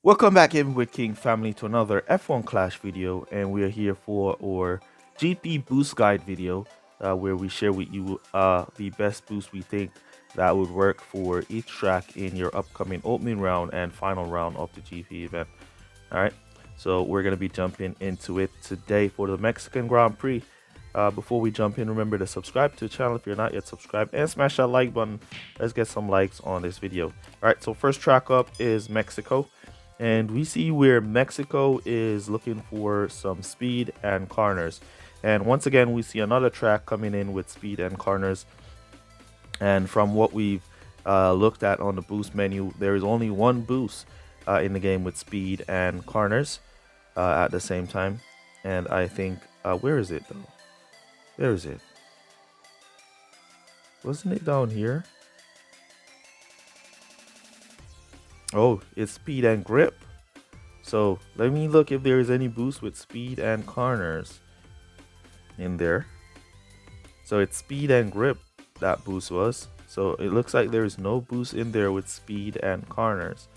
Welcome back in with King Family to another F1 Clash video, and we are here for our GP boost guide video, where we share with you the best boost we think that would work for each track in your upcoming opening round and final round of the GP event. All right, so we're gonna be jumping into it today for the Mexican Grand Prix. Before we jump in, remember to subscribe to the channel if you're not yet subscribed, and smash that like button. Let's get some likes on this video. All right, so first track up is Mexico. And we see where Mexico is looking for some speed and corners. And once again, we see another track coming in with speed and corners. And from what we've looked at on the boost menu, there is only one boost in the game with speed and corners at the same time. And I think, where is it though? Where is it? Wasn't it down here? Oh, it's speed and grip. So let me look if there is any boost with speed and corners in there. So it's speed and grip that boost was. So it looks like there is no boost in there with speed and corners.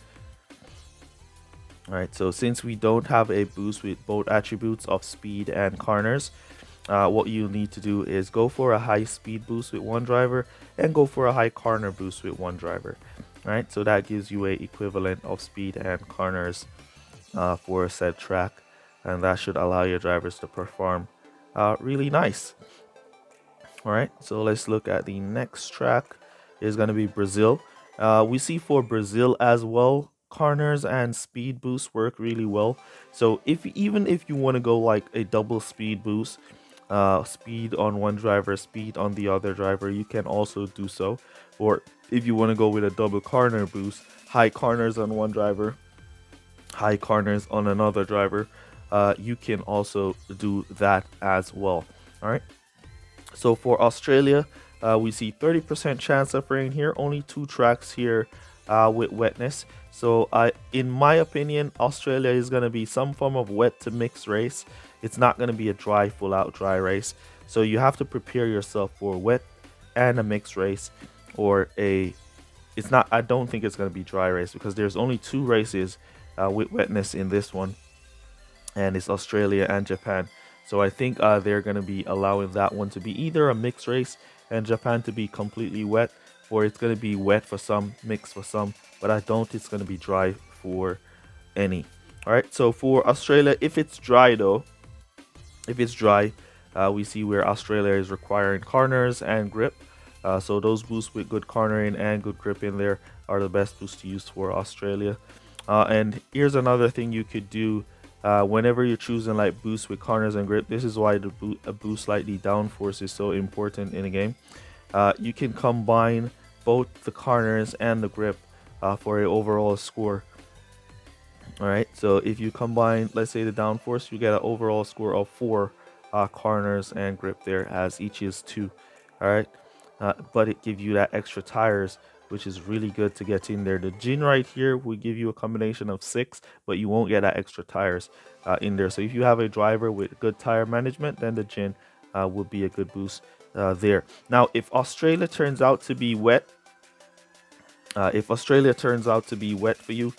All right, so since we don't have a boost with both attributes of speed and corners, what you need to do is go for a high speed boost with one driver and go for a high corner boost with one driver. All right, so that gives you a equivalent of speed and corners for said track, and that should allow your drivers to perform really nice. All right, so let's look at the next track. Is going to be Brazil. We see for Brazil as well, corners and speed boosts work really well. So even if you want to go like a double speed boost, speed on one driver, speed on the other driver, you can also do so. Or if you want to go with a double corner boost, high corners on one driver, high corners on another driver, you can also do that as well. All right, so for Australia, we see 30% chance of rain here, only 2 tracks here with wetness. So in my opinion, Australia is going to be some form of wet to mixed race. It's not going to be a dry, full out dry race. So you have to prepare yourself for wet and a mixed race, or it's not, I don't think it's going to be dry race, because there's only 2 races with wetness in this one, and it's Australia and Japan. So I think they're going to be allowing that one to be either a mixed race and Japan to be completely wet, or it's going to be wet for some, mixed for some, but I don't think it's going to be dry for any. All right, so for Australia, if it's dry though, if it's dry, we see where Australia is requiring corners and grip. So those boosts with good cornering and good grip in there are the best boosts to use for Australia. And here's another thing you could do whenever you're choosing like boost with corners and grip. This is why a boost like the downforce is so important in a game. You can combine both the corners and the grip for an overall score. All right, so if you combine, let's say the downforce, you get an overall score of 4 corners and grip there, as each is 2. All right, but it gives you that extra tires, which is really good to get in there. The gin right here will give you a combination of 6, but you won't get that extra tires in there. So if you have a driver with good tire management, then the gin would be a good boost there. Now, if Australia turns out to be wet, for you,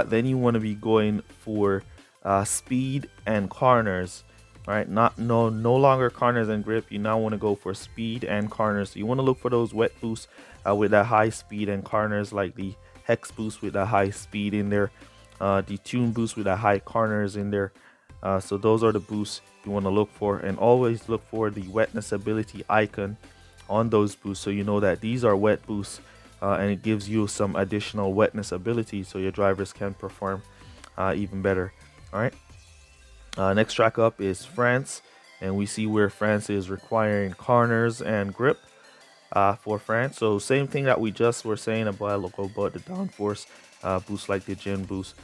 then you want to be going for speed and corners. All right, no longer corners and grip. You now want to go for speed and corners. So you want to look for those wet boosts with that high speed and corners, like the hex boost with that high speed in there, the tune boost with that high corners in there. So those are the boosts you want to look for, and always look for the wetness ability icon on those boosts, so you know that these are wet boosts, and it gives you some additional wetness ability so your drivers can perform even better. All right. Next track up is France, and we see where France is requiring corners and grip for France. So same thing that we just were saying about the downforce boost, like the gen boost.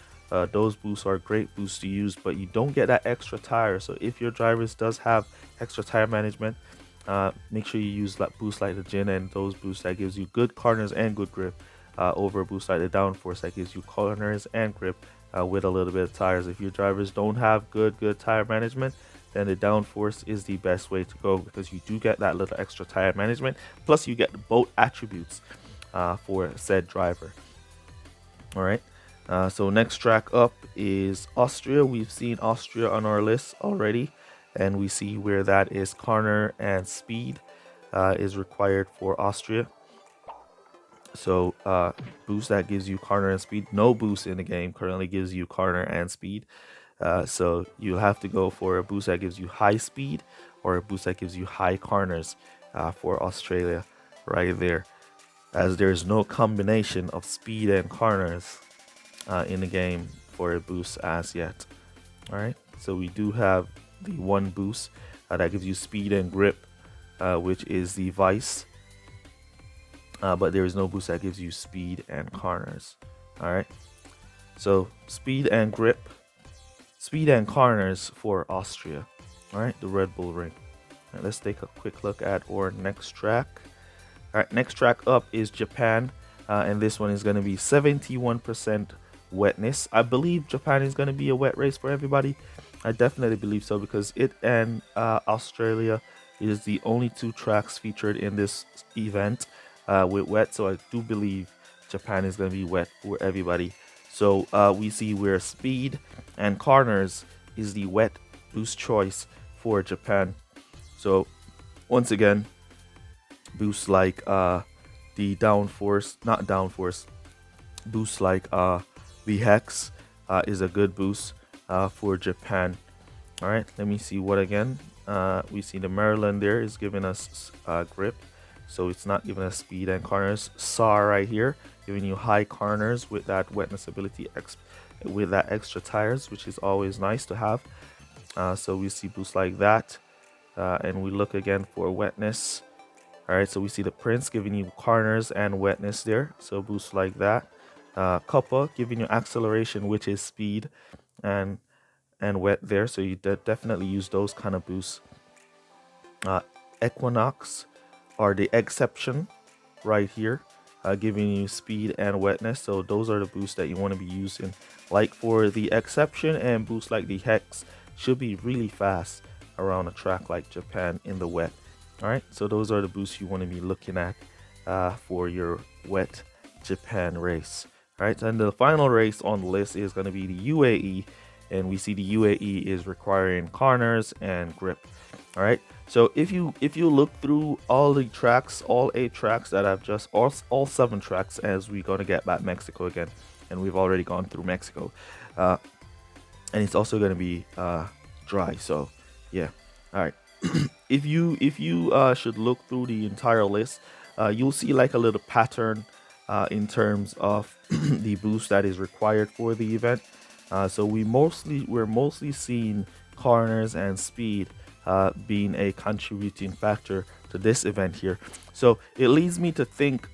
Those boosts are great boosts to use, but you don't get that extra tire. So if your drivers does have extra tire management, make sure you use that boost like the gen and those boosts that gives you good corners and good grip over a boost like the downforce that gives you corners and grip with a little bit of tires. If your drivers don't have good tire management, then the downforce is the best way to go, because you do get that little extra tire management, plus you get both attributes for said driver. All right. So next track up is Austria. We've seen Austria on our list already, and we see where that is. Corner and speed is required for Austria. So boost that gives you corner and speed. No boost in the game currently gives you corner and speed. So you'll have to go for a boost that gives you high speed or a boost that gives you high corners for Australia right there, as there's no combination of speed and corners in the game for a boost as yet. All right, so we do have the one boost that gives you speed and grip, which is the Vice, but there is no boost that gives you speed and corners. All right, so speed and grip, speed and corners for Austria. All right, the Red Bull Ring. All right, let's take a quick look at our next track. All right, next track up is Japan, and this one is going to be 71% wetness. I believe Japan is going to be a wet race for everybody. I definitely believe so, because it and Australia is the only two tracks featured in this event with wet. So I do believe Japan is going to be wet for everybody. So we see where speed and corners is the wet boost choice for Japan. So once again, boosts like the downforce, not downforce, boosts like the Hex is a good boost for Japan. All right, let me see what again. We see the Maryland there is giving us grip, so it's not giving us speed and corners. Saw right here giving you high corners with that wetness ability, with that extra tires, which is always nice to have. So we see boosts like that, and we look again for wetness. All right, so we see the Prince giving you corners and wetness there, so boosts like that. Copper giving you acceleration, which is speed and wet there, so you definitely use those kind of boosts. Equinox, or the Exception right here, giving you speed and wetness, so those are the boosts that you want to be using. Like for the Exception and boosts like the Hex should be really fast around a track like Japan in the wet. All right, so those are the boosts you want to be looking at for your wet Japan race. All right, and the final race on the list is going to be the UAE, and we see the UAE is requiring corners and grip. All right, so if you look through all the tracks, all 8 tracks that I've just, all 7 tracks, as we're going to get back Mexico again, and we've already gone through Mexico, and it's also going to be dry. So yeah, all right. if you should look through the entire list, you'll see like a little pattern in terms of the boost that is required for the event. So we're mostly seeing corners and speed being a contributing factor to this event here. So it leads me to think,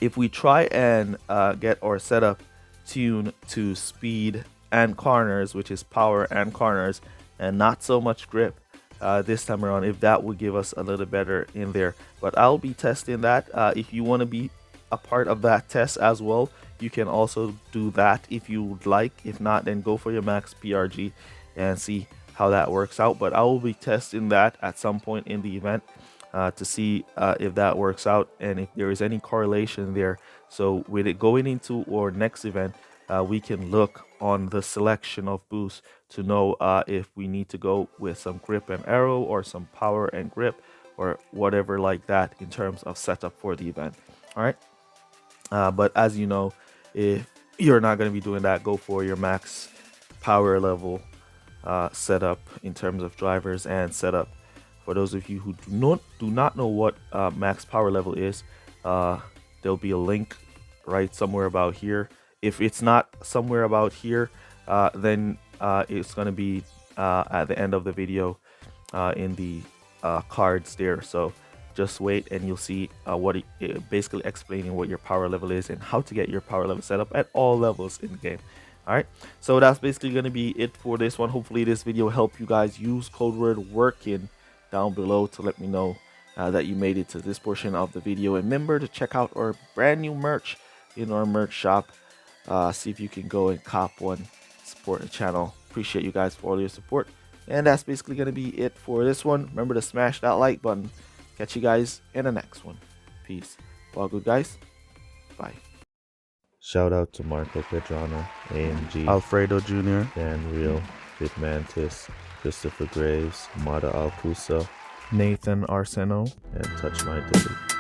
if we try and get our setup tuned to speed and corners, which is power and corners, and not so much grip this time around, if that would give us a little better in there. But I'll be testing that. If you want to be a part of that test as well, you can also do that if you would like. If not, then go for your max PRG and see how that works out. But I will be testing that at some point in the event to see if that works out and if there is any correlation there. So with it going into our next event, we can look on the selection of boosts to know if we need to go with some grip and arrow or some power and grip or whatever like that in terms of setup for the event. All right, but as you know, if you're not going to be doing that, go for your max power level setup in terms of drivers and setup. For those of you who do not know what max power level is, there'll be a link right somewhere about here. If it's not somewhere about here, then it's going to be at the end of the video in the cards there. So just wait and you'll see basically explaining what your power level is and how to get your power level set up at all levels in the game. All right, so that's basically going to be it for this one. Hopefully this video helped you guys. Use code word working down below to let me know that you made it to this portion of the video. And remember to check out our brand new merch in our merch shop. See if you can go and cop one, support the channel. Appreciate you guys for all your support. And that's basically going to be it for this one. Remember to smash that like button. Catch you guys in the next one. Peace. All good, guys. Bye. Shout out to Marco Pedrana, AMG, Alfredo Jr., Dan Real, Big Mantis, Christopher Graves, Mada Alcusa, Nathan Arseno, and Touch My Dilly.